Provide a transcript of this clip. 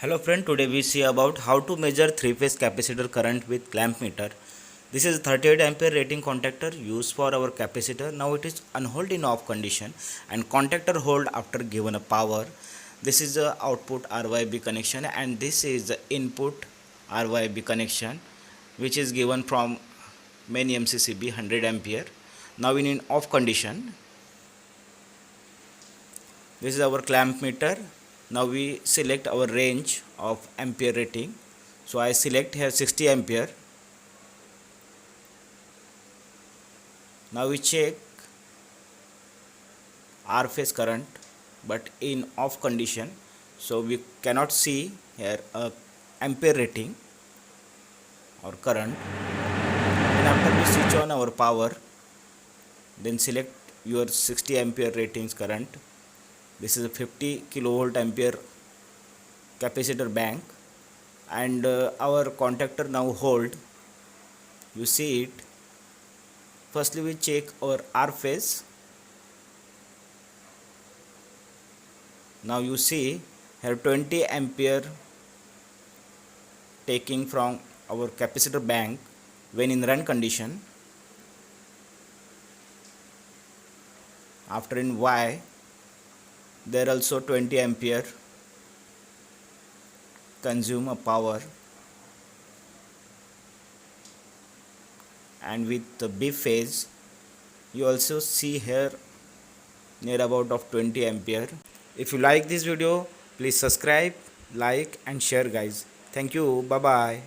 Hello friend, today we see about how to measure three-phase capacitor current with clamp meter. This is 38 ampere rating contactor used for our capacitor. Now it is unhold in off condition and contactor hold after given a power. This is the output RYB connection and this is the input RYB connection which is given from main MCCB 100 ampere. Now in off condition, this is our clamp meter. Now we select our range of ampere rating. So I select here 60 ampere. Now we check R phase current, but in off condition, so we cannot see here a ampere rating or current. And after we switch on our power, then select your 60 ampere ratings current. This is a 50 kilovolt ampere capacitor bank, and our contactor now hold. You see it. Firstly we check our R phase. Now you see here 20 ampere taking from our capacitor bank when in run condition. After in Y, there also 20 ampere consume a power, and with the B phase you also see here near about of 20 ampere. If you like this video, please subscribe, like and share guys. Thank you. Bye bye.